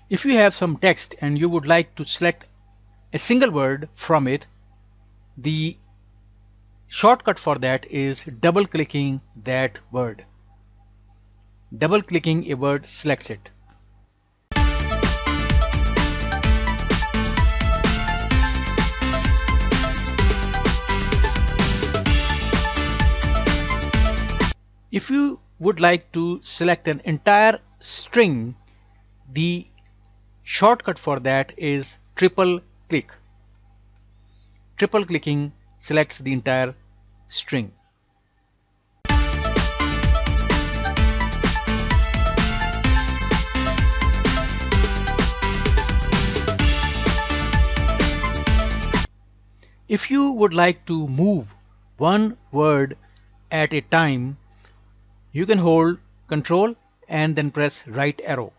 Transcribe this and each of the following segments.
If you have some text and you would like to select a single word from it, the shortcut for that is double clicking that word. Double clicking a word selects it. If you would like to select an entire string, the shortcut for that is triple click. Triple clicking selects the entire string. If you would like to move one word at a time, you can hold Ctrl and then press right arrow.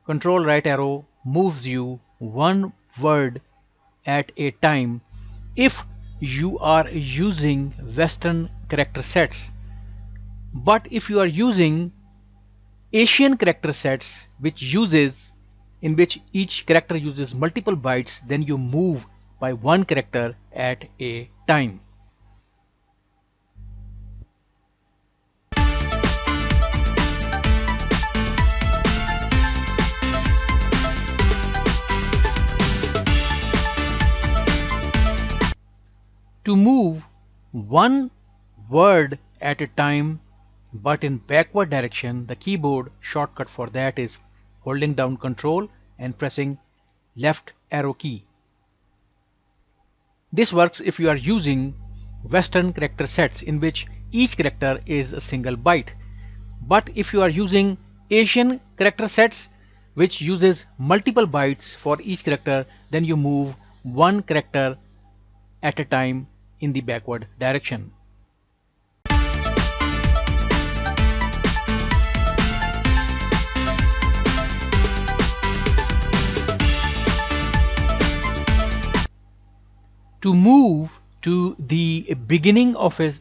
Ctrl right arrow moves you one word at a time if you are using Western character sets. But if you are using Asian character sets in which each character uses multiple bytes, then you move by one character at a time. To move one word at a time but in backward direction, the keyboard shortcut for that is holding down Ctrl and pressing left arrow key. This works if you are using Western character sets in which each character is a single byte. But if you are using Asian character sets which uses multiple bytes for each character, then you move one character at a time in the backward direction. To move to the beginning of a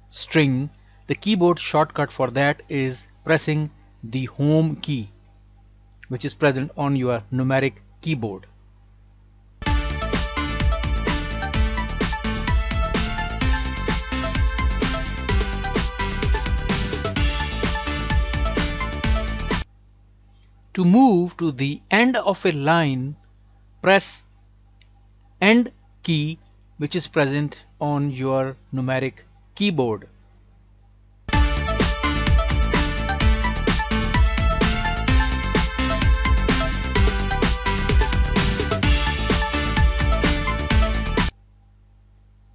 string, the keyboard shortcut for that is pressing the home key, which is present on your numeric keyboard. To move to the end of a line, press End key, which is present on your numeric keyboard.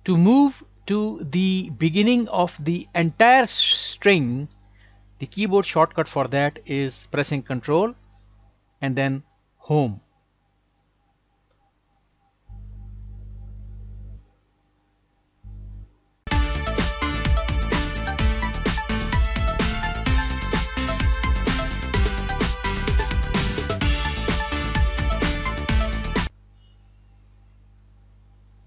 To move to the beginning of the entire string, the keyboard shortcut for that is pressing Ctrl and then Home.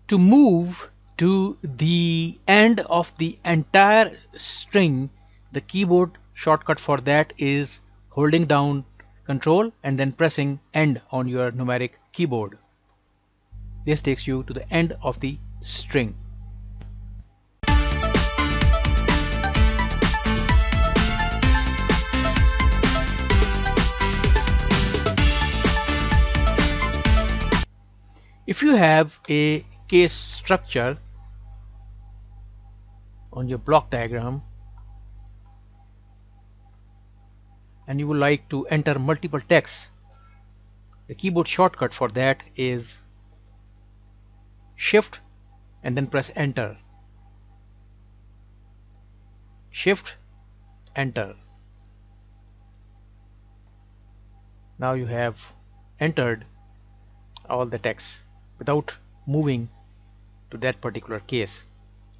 To move to the end of the entire string, the keyboard shortcut for that is holding down Ctrl and then pressing End on your numeric keyboard. This takes you to the end of the string. If you have a case structure on your block diagram and you would like to enter multiple texts, the keyboard shortcut for that is Shift and then press Enter. Shift, Enter. Now you have entered all the text without moving to that particular case.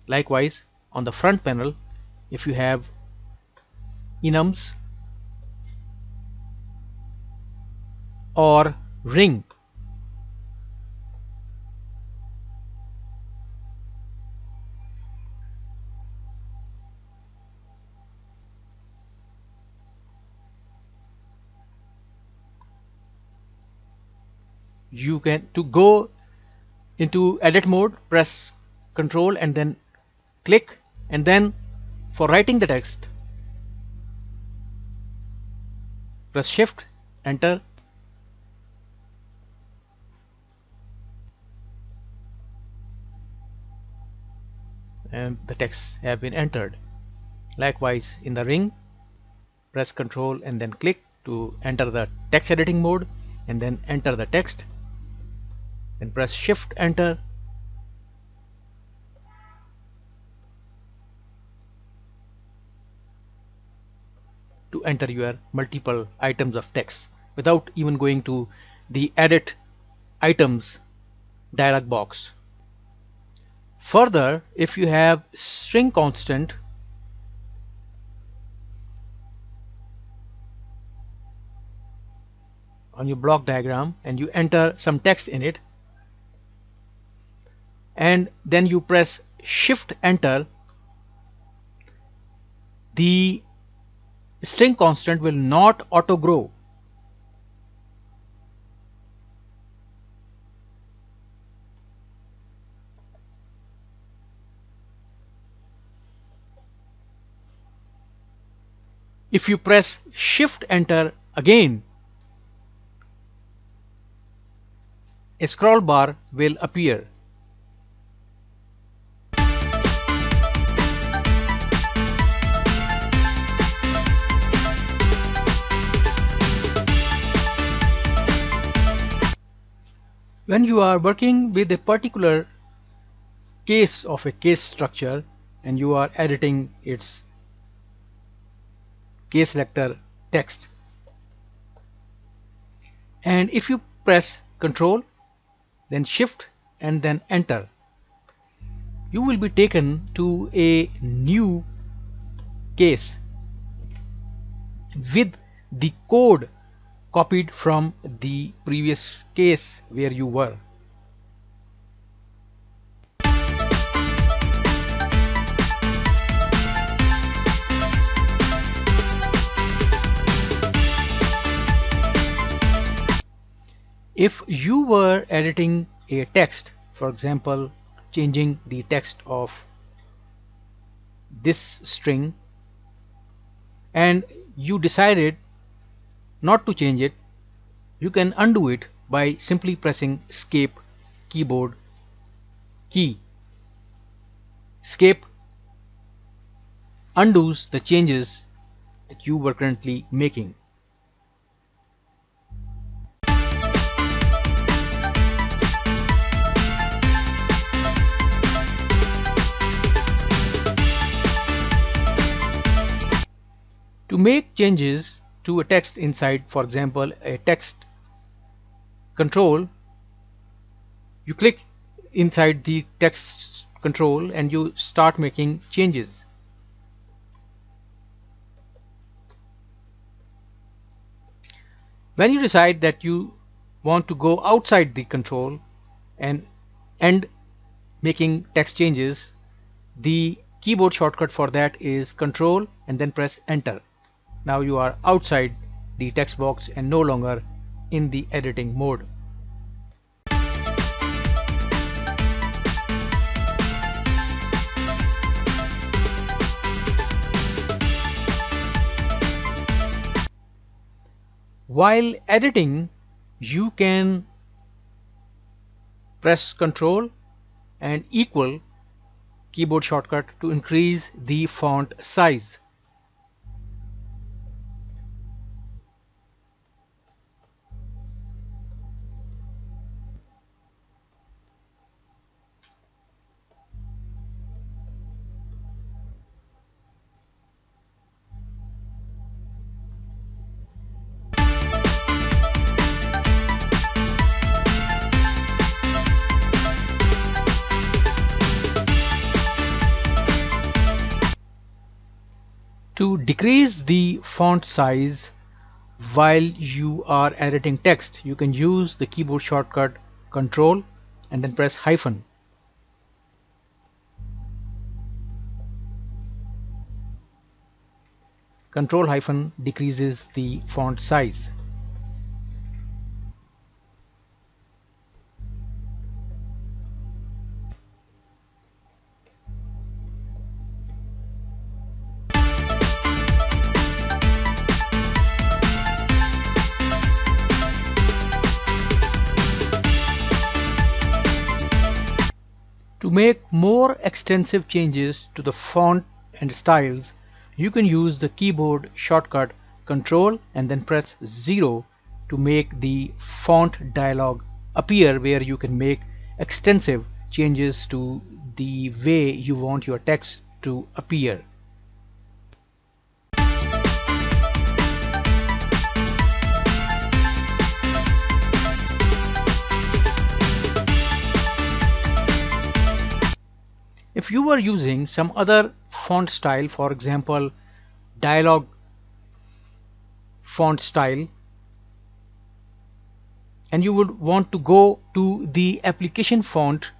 Likewise, on the front panel, if you have enums or ring, You can, to go into edit mode, press Control and then click, and then for writing the text, press Shift, Enter, and the text have been entered. Likewise, in the ring, press Control and then click to enter the text editing mode, and then enter the text, then press Shift, Enter, to enter your multiple items of text without even going to the edit items dialog box. Further, if you have string constant, on your block diagram and you enter some text in it, and then you press Shift, Enter, the string constant will not auto grow. If you press Shift, Enter again, a scroll bar will appear. When you are working with a particular case of a case structure and you are editing its case selector text, and if you press Control, then Shift and then Enter, you will be taken to a new case with the code copied from the previous case where you were. If you were editing a text, for example, changing the text of this string, and you decided not to change it, you can undo it by simply pressing Escape keyboard key. Escape undoes the changes that you were currently making. To make changes to a text inside, for example, a text control, you click inside the text control and you start making changes. When you decide that you want to go outside the control and end making text changes, the keyboard shortcut for that is Control and then press Enter. Now you are outside the text box and no longer in the editing mode. While editing, you can press Control and equal keyboard shortcut to increase the font size. To decrease the font size while you are editing text, you can use the keyboard shortcut Control and then press hyphen. Control hyphen decreases the font size. make more extensive changes to the font and styles, you can use the keyboard shortcut Ctrl and then press 0 to make the font dialog appear, where you can make extensive changes to the way you want your text to appear. If you are using some other font style, for example dialog font style, and you would want to go to the application font,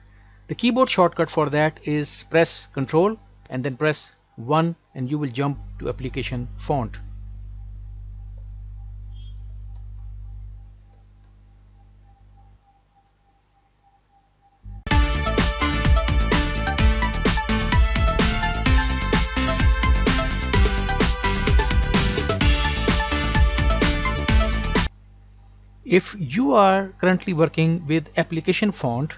the keyboard shortcut for that is press Ctrl and then press 1 and you will jump to application font. If you are currently working with application font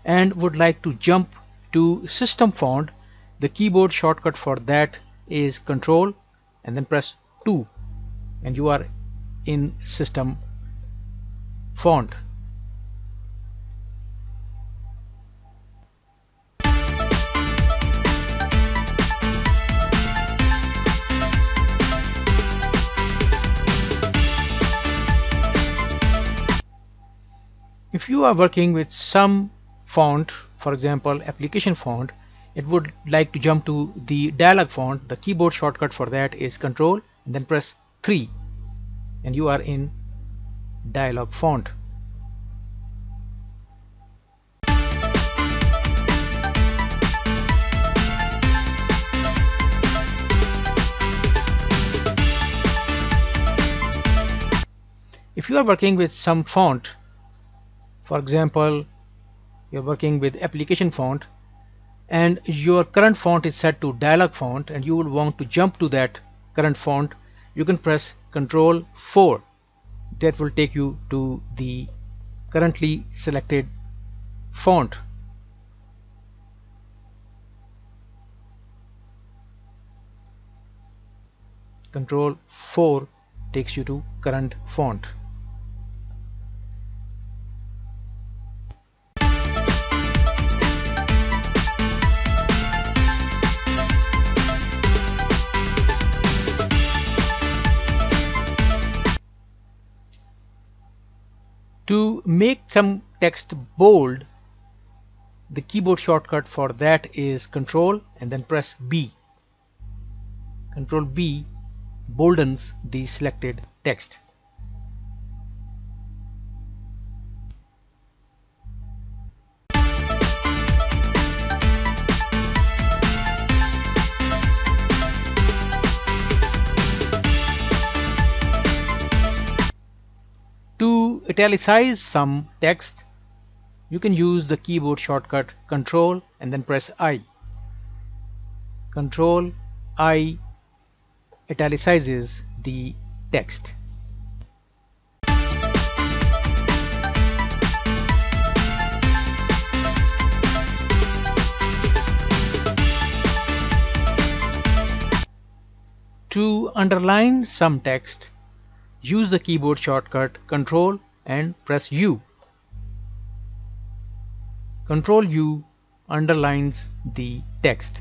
and would like to jump to system font, the keyboard shortcut for that is Ctrl and then press 2 and you are in system font. If you are working with some font, for example application font, it would like to jump to the dialog font, the keyboard shortcut for that is Ctrl and then press 3 and you are in dialog font. If you are working with some font, for example you're working with application font and your current font is set to dialog font and you will want to jump to that current font, you can press Ctrl 4. That will take you to the currently selected font. Ctrl 4 takes you to current font. To make some text bold, the keyboard shortcut for that is Ctrl and then press B. Ctrl B boldens the selected text. To italicize some text, you can use the keyboard shortcut Ctrl and then press I. Ctrl I italicizes the text. To underline some text, use the keyboard shortcut Ctrl and press U. Ctrl U underlines the text.